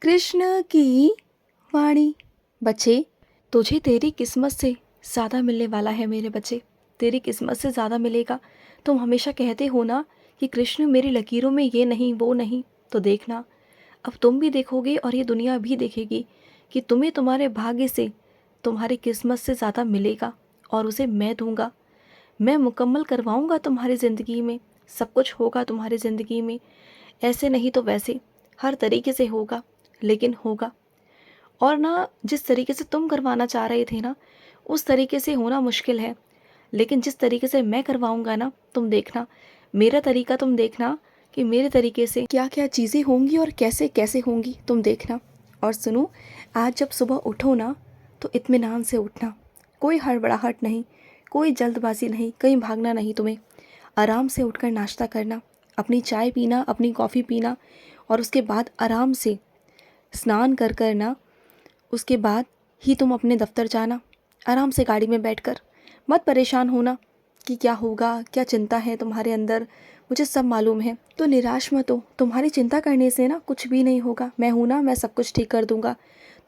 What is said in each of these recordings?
कृष्ण की वाणी। बच्चे, तुझे तेरी किस्मत से ज़्यादा मिलने वाला है मेरे बच्चे। तेरी किस्मत से ज़्यादा मिलेगा। तुम हमेशा कहते हो ना कि कृष्ण मेरी लकीरों में ये नहीं वो नहीं, तो देखना अब तुम भी देखोगे और ये दुनिया भी देखेगी कि तुम्हें तुम्हारे भाग्य से, तुम्हारी किस्मत से ज़्यादा मिलेगा और उसे मैं दूंगा। मैं मुकम्मल करवाऊंगा तुम्हारी ज़िंदगी में। सब कुछ होगा तुम्हारी ज़िंदगी में, ऐसे नहीं तो वैसे, हर तरीके से होगा, लेकिन होगा। और ना जिस तरीके से तुम करवाना चाह रहे थे ना, उस तरीके से होना मुश्किल है, लेकिन जिस तरीके से मैं करवाऊंगा ना, तुम देखना, मेरा तरीका तुम देखना कि मेरे तरीके से क्या क्या चीज़ें होंगी और कैसे कैसे होंगी, तुम देखना। और सुनो, आज जब सुबह उठो ना, तो इत्मीनान से उठना, कोई हड़बड़ाहट नहीं, कोई जल्दबाजी नहीं, कहीं भागना नहीं तुम्हें। आराम से उठकर नाश्ता करना, अपनी चाय पीना, अपनी कॉफ़ी पीना, और उसके बाद आराम से स्नान कर कर ना, उसके बाद ही तुम अपने दफ्तर जाना, आराम से गाड़ी में बैठकर। मत परेशान होना कि क्या होगा, क्या चिंता है तुम्हारे अंदर, मुझे सब मालूम है। तो निराश मत हो, तुम्हारी चिंता करने से ना कुछ भी नहीं होगा। मैं हूँ ना, मैं सब कुछ ठीक कर दूँगा।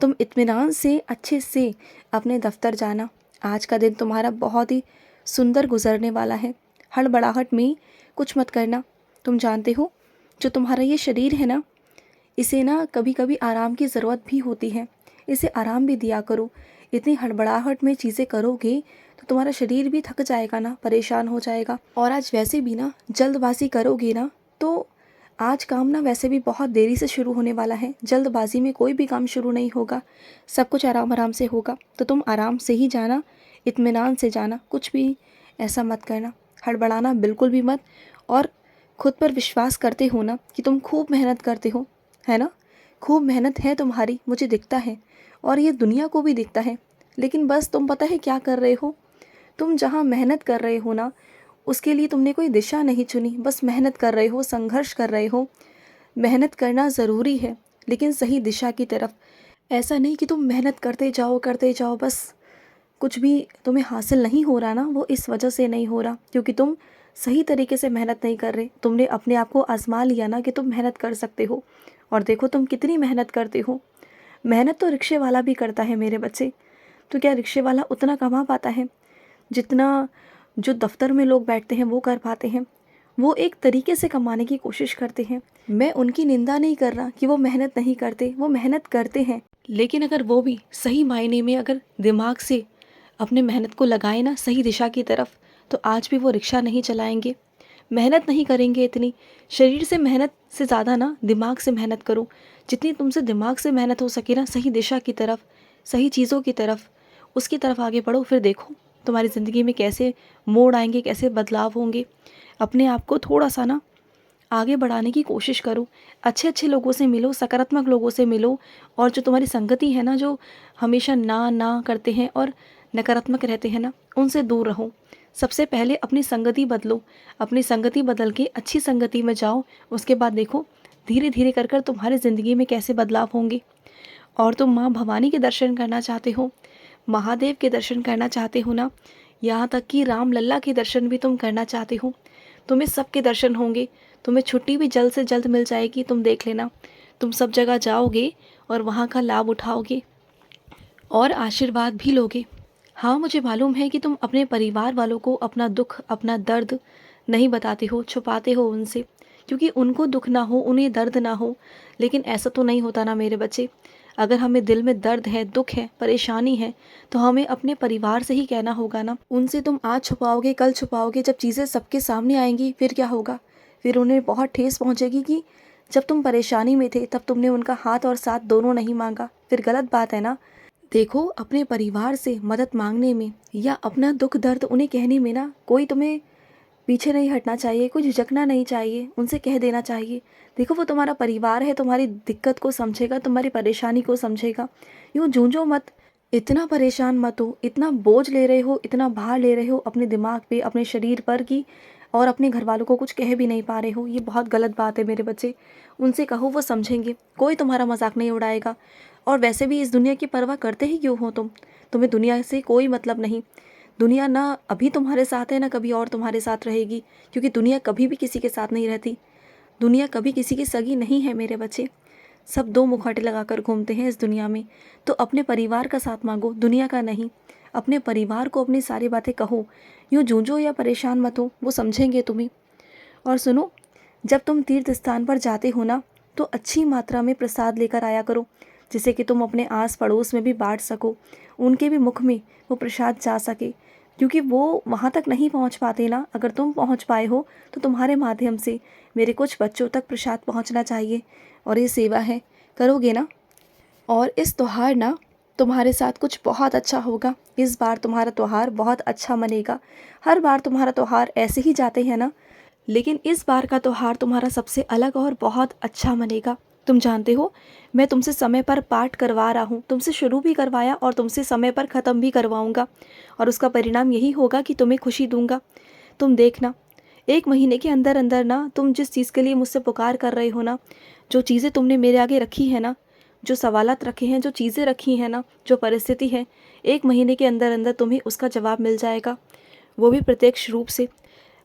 तुम इत्मीनान से अच्छे से अपने दफ्तर जाना। आज का दिन तुम्हारा बहुत ही सुंदर गुजरने वाला है। हड़बड़ाहट में कुछ मत करना। तुम जानते हो, जो तुम्हारा ये शरीर है ना, इसे ना कभी कभी आराम की ज़रूरत भी होती है। इसे आराम भी दिया करो। इतनी हड़बड़ाहट में चीज़ें करोगे तो तुम्हारा शरीर भी थक जाएगा ना, परेशान हो जाएगा। और आज वैसे भी ना जल्दबाजी करोगे ना, तो आज काम ना वैसे भी बहुत देरी से शुरू होने वाला है। जल्दबाजी में कोई भी काम शुरू नहीं होगा, सब कुछ आराम आराम से होगा। तो तुम आराम से ही जाना, इत्मीनान से जाना, कुछ भी ऐसा मत करना, हड़बड़ाना बिल्कुल भी मत। और खुद पर विश्वास करते हो ना कि तुम खूब मेहनत करते हो, है ना? खूब मेहनत है तुम्हारी, मुझे दिखता है, और ये दुनिया को भी दिखता है। लेकिन बस तुम पता है क्या कर रहे हो? तुम जहाँ मेहनत कर रहे हो ना, उसके लिए तुमने कोई दिशा नहीं चुनी, बस मेहनत कर रहे हो, संघर्ष कर रहे हो। मेहनत करना ज़रूरी है, लेकिन सही दिशा की तरफ। ऐसा नहीं कि तुम मेहनत करते जाओ, बस कुछ भी तुम्हें हासिल नहीं हो रहा ना, वो इस वजह से नहीं हो रहा क्योंकि तुम सही तरीके से मेहनत नहीं कर रहे। तुमने अपने आप को आजमा लिया ना कि तुम मेहनत कर सकते हो, और देखो तुम कितनी मेहनत करते हो। मेहनत तो रिक्शे वाला भी करता है मेरे बच्चे। तो क्या रिक्शे वाला उतना कमा पाता है जितना जो दफ्तर में लोग बैठते हैं वो कर पाते हैं? वो एक तरीके से कमाने की कोशिश करते हैं। मैं उनकी निंदा नहीं कर रहा कि वो मेहनत नहीं करते, वो मेहनत करते हैं। लेकिन अगर वो भी सही मायने में अगर दिमाग से अपने मेहनत को लगाए ना सही दिशा की तरफ, तो आज भी वो रिक्शा नहीं चलाएंगे, मेहनत नहीं करेंगे इतनी। शरीर से मेहनत से ज़्यादा ना दिमाग से मेहनत करो। जितनी तुमसे दिमाग से मेहनत हो सके ना सही दिशा की तरफ, सही चीज़ों की तरफ, उसकी तरफ आगे बढ़ो। फिर देखो तुम्हारी ज़िंदगी में कैसे मोड़ आएंगे, कैसे बदलाव होंगे। अपने आप को थोड़ा सा ना आगे बढ़ाने की कोशिश करो। अच्छे अच्छे लोगों से मिलो, सकारात्मक लोगों से मिलो। और जो तुम्हारी संगति है ना, जो हमेशा ना ना करते हैं और नकारात्मक रहते हैं ना, उनसे दूर रहो। सबसे पहले अपनी संगति बदलो। अपनी संगति बदल के अच्छी संगति में जाओ। उसके बाद देखो धीरे धीरे कर कर तुम्हारी ज़िंदगी में कैसे बदलाव होंगे। और तुम माँ भवानी के दर्शन करना चाहते हो, महादेव के दर्शन करना चाहते हो ना, यहाँ तक कि राम लल्ला के दर्शन भी तुम करना चाहते हो, तुम्हें सबके दर्शन होंगे। तुम्हें छुट्टी भी जल्द से जल्द मिल जाएगी, तुम देख लेना। तुम सब जगह जाओगे और वहाँ का लाभ उठाओगे और आशीर्वाद भी लोगे। हाँ, मुझे मालूम है कि तुम अपने परिवार वालों को अपना दुख, अपना दर्द नहीं बताते हो, छुपाते हो उनसे, क्योंकि उनको दुख ना हो, उन्हें दर्द ना हो। लेकिन ऐसा तो नहीं होता ना मेरे बच्चे। अगर हमें दिल में दर्द है, दुख है, परेशानी है, तो हमें अपने परिवार से ही कहना होगा ना। उनसे तुम आज छुपाओगे, कल छुपाओगे, जब चीज़ें सबके सामने आएंगी फिर क्या होगा? फिर उन्हें बहुत ठेस पहुँचेगी कि जब तुम परेशानी में थे तब तुमने उनका हाथ और साथ दोनों नहीं मांगा। फिर गलत बात है ना। देखो, अपने परिवार से मदद मांगने में या अपना दुख दर्द उन्हें कहने में ना, कोई तुम्हें पीछे नहीं हटना चाहिए, कोई झिझकना नहीं चाहिए, उनसे कह देना चाहिए। देखो, वो तुम्हारा परिवार है, तुम्हारी दिक्कत को समझेगा, तुम्हारी परेशानी को समझेगा। यूँ जूझो मत, इतना परेशान मत हो, इतना बोझ ले रहे हो, इतना भार ले रहे हो अपने दिमाग पे, अपने शरीर पर कि और अपने घर वालों को कुछ कह भी नहीं पा रहे हो। ये बहुत गलत बात है मेरे बच्चे। उनसे कहो, वो समझेंगे, कोई तुम्हारा मजाक नहीं उड़ाएगा। और वैसे भी इस दुनिया की परवाह करते ही क्यों हो तुम? तुम्हें दुनिया से कोई मतलब नहीं। दुनिया ना अभी तुम्हारे साथ है, ना कभी और तुम्हारे साथ रहेगी, क्योंकि दुनिया कभी भी किसी के साथ नहीं रहती। दुनिया कभी किसी की सगी नहीं है मेरे बच्चे। सब दो मुखौटे लगाकर घूमते हैं इस दुनिया में। तो अपने परिवार का साथ मांगो, दुनिया का नहीं। अपने परिवार को अपनी सारी बातें कहो, यूँ जूझो या परेशान मत हो, वो समझेंगे तुम्हें। और सुनो, जब तुम तीर्थ स्थान पर जाते हो ना, तो अच्छी मात्रा में प्रसाद लेकर आया करो, जिससे कि तुम अपने आस पड़ोस में भी बांट सको, उनके भी मुख में वो प्रसाद जा सके, क्योंकि वो वहाँ तक नहीं पहुँच पाते ना। अगर तुम पहुँच पाए हो तो तुम्हारे माध्यम से मेरे कुछ बच्चों तक प्रसाद पहुँचना चाहिए, और ये सेवा है, करोगे ना। और इस त्योहार ना तुम्हारे साथ कुछ बहुत अच्छा होगा। इस बार तुम्हारा त्योहार बहुत अच्छा मनेगा। हर बार तुम्हारा त्योहार ऐसे ही जाते हैं ना, लेकिन इस बार का त्योहार तुम्हारा सबसे अलग और बहुत अच्छा मनेगा। तुम जानते हो, मैं तुमसे समय पर पाठ करवा रहा हूँ, तुमसे शुरू भी करवाया और तुमसे समय पर ख़त्म भी करवाऊँगा, और उसका परिणाम यही होगा कि तुम्हें खुशी दूँगा। तुम देखना, 1 महीने के अंदर अंदर ना, तुम जिस चीज़ के लिए मुझसे पुकार कर रहे हो ना, जो चीज़ें तुमने मेरे आगे रखी है ना, जो सवालात रखे हैं, जो चीज़ें रखी हैं ना, जो परिस्थिति है, 1 महीने के अंदर अंदर तुम्हें उसका जवाब मिल जाएगा, वो भी प्रत्यक्ष रूप से।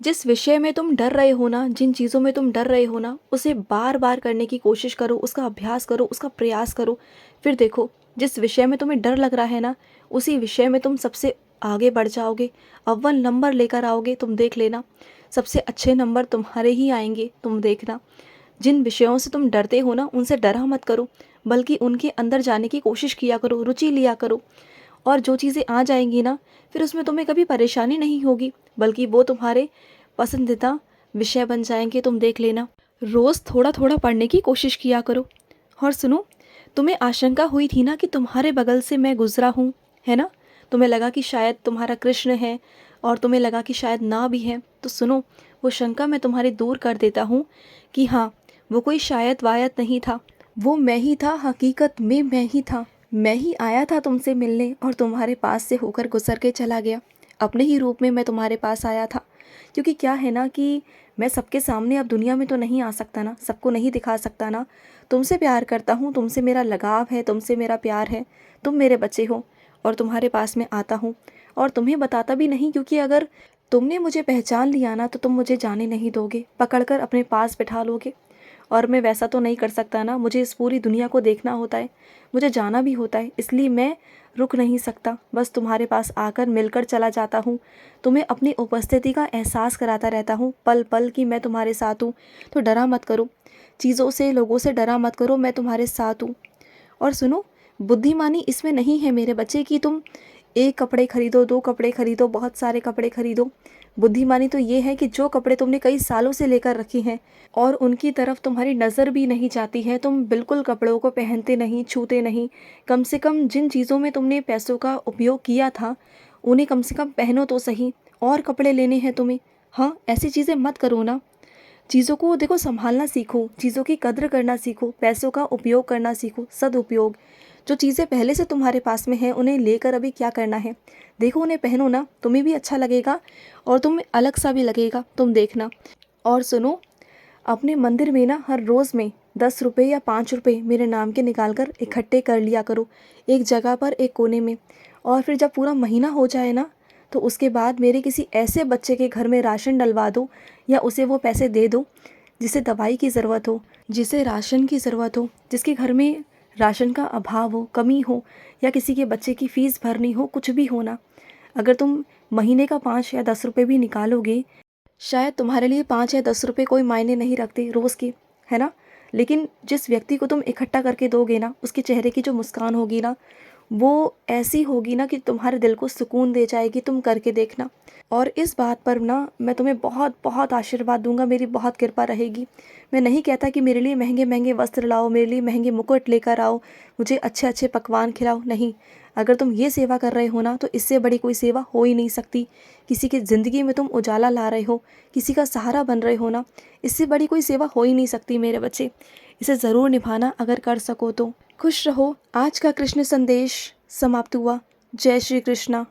जिस विषय में तुम डर रहे हो ना, जिन चीज़ों में तुम डर रहे हो ना, उसे बार बार करने की कोशिश करो, उसका अभ्यास करो, उसका प्रयास करो। फिर देखो, जिस विषय में तुम्हें डर लग रहा है ना, उसी विषय में तुम सबसे आगे बढ़ जाओगे, अव्वल नंबर लेकर आओगे। तुम देख लेना, सबसे अच्छे नंबर तुम्हारे ही आएंगे, तुम देखना। जिन विषयों से तुम डरते हो ना, उनसे डरा मत करो, बल्कि उनके अंदर जाने की कोशिश किया करो, रुचि लिया करो। और जो चीज़ें आ जाएंगी ना, फिर उसमें तुम्हें कभी परेशानी नहीं होगी, बल्कि वो तुम्हारे पसंदीदा विषय बन जाएंगे। तुम देख लेना, रोज़ थोड़ा थोड़ा पढ़ने की कोशिश किया करो। और सुनो, तुम्हें आशंका हुई थी ना कि तुम्हारे बगल से मैं गुजरा हूँ, है ना। तुम्हें लगा कि शायद तुम्हारा कृष्ण है, और तुम्हें लगा कि शायद ना भी है। तो सुनो, वो शंका मैं तुम्हारी दूर कर देता हूँ कि हाँ, वो कोई शायद वायद नहीं था, वो मैं ही था, हकीकत में मैं ही था। मैं ही आया था तुमसे मिलने, और तुम्हारे पास से होकर गुजर के चला गया। अपने ही रूप में मैं तुम्हारे पास आया था, क्योंकि क्या है ना कि मैं सबके सामने अब दुनिया में तो नहीं आ सकता ना, सबको नहीं दिखा सकता ना। तुमसे प्यार करता हूँ, तुमसे मेरा लगाव है, तुमसे मेरा प्यार है, तुम मेरे बच्चे हो, और तुम्हारे पास में आता हूँ। और तुम्हें बताता भी नहीं, क्योंकि अगर तुमने मुझे पहचान लिया ना, तो तुम मुझे जाने नहीं दोगे, पकड़कर अपने पास बिठा लोगे। और मैं वैसा तो नहीं कर सकता ना, मुझे इस पूरी दुनिया को देखना होता है, मुझे जाना भी होता है, इसलिए मैं रुक नहीं सकता। बस तुम्हारे पास आकर मिलकर चला जाता हूँ, तुम्हें अपनी उपस्थिति का एहसास कराता रहता हूँ पल पल कि मैं तुम्हारे साथ हूँ। तो डरा मत करो, चीज़ों से, लोगों से डरा मत करो, मैं तुम्हारे साथ हूँ। और सुनो, बुद्धिमानी इसमें नहीं है मेरे बच्चे कि तुम 1 कपड़े खरीदो, 2 कपड़े खरीदो, बहुत सारे कपड़े खरीदो। बुद्धिमानी तो ये है कि जो कपड़े तुमने कई सालों से लेकर रखे हैं और उनकी तरफ तुम्हारी नज़र भी नहीं जाती है, तुम बिल्कुल कपड़ों को पहनते नहीं, छूते नहीं। कम से कम जिन चीज़ों में तुमने पैसों का उपयोग किया था, उन्हें कम से कम पहनो तो सही। और कपड़े लेने हैं तुम्हें? हाँ, ऐसी चीज़ें मत करो ना। चीज़ों को देखो, संभालना सीखो, चीज़ों की कद्र करना सीखो, पैसों का उपयोग करना सीखो, सदुपयोग। जो चीज़ें पहले से तुम्हारे पास में हैं, उन्हें लेकर अभी क्या करना है, देखो, उन्हें पहनो ना, तुम्हें भी अच्छा लगेगा और तुम्हें अलग सा भी लगेगा, तुम देखना। और सुनो, अपने मंदिर में ना हर रोज़ में 10 रुपये या 5 रुपये मेरे नाम के निकाल कर इकट्ठे कर लिया करो, एक जगह पर, एक कोने में। और फिर जब पूरा महीना हो जाए ना, तो उसके बाद मेरे किसी ऐसे बच्चे के घर में राशन डलवा दो, या उसे वो पैसे दे दो जिसे दवाई की ज़रूरत हो, जिसे राशन की ज़रूरत हो, जिसके घर में राशन का अभाव हो, कमी हो, या किसी के बच्चे की फ़ीस भरनी हो, कुछ भी हो ना। अगर तुम महीने का 5 या 10 रुपये भी निकालोगे, शायद तुम्हारे लिए 5 या 10 रुपये कोई मायने नहीं रखते रोज़ की, है ना। लेकिन जिस व्यक्ति को तुम इकट्ठा करके दोगे ना, उसके चेहरे की जो मुस्कान होगी ना, वो ऐसी होगी ना कि तुम्हारे दिल को सुकून दे जाएगी। तुम करके देखना। और इस बात पर ना मैं तुम्हें बहुत बहुत आशीर्वाद दूंगा, मेरी बहुत कृपा रहेगी। मैं नहीं कहता कि मेरे लिए महंगे महंगे वस्त्र लाओ, मेरे लिए महंगे मुकुट लेकर आओ, मुझे अच्छे अच्छे पकवान खिलाओ, नहीं। अगर तुम ये सेवा कर रहे हो ना, तो इससे बड़ी कोई सेवा हो ही नहीं सकती। किसी की ज़िंदगी में तुम उजाला ला रहे हो, किसी का सहारा बन रहे हो ना, इससे बड़ी कोई सेवा हो ही नहीं सकती मेरे बच्चे। इसे ज़रूर निभाना अगर कर सको तो। खुश रहो। आज का कृष्ण संदेश समाप्त हुआ। जय श्री कृष्णा।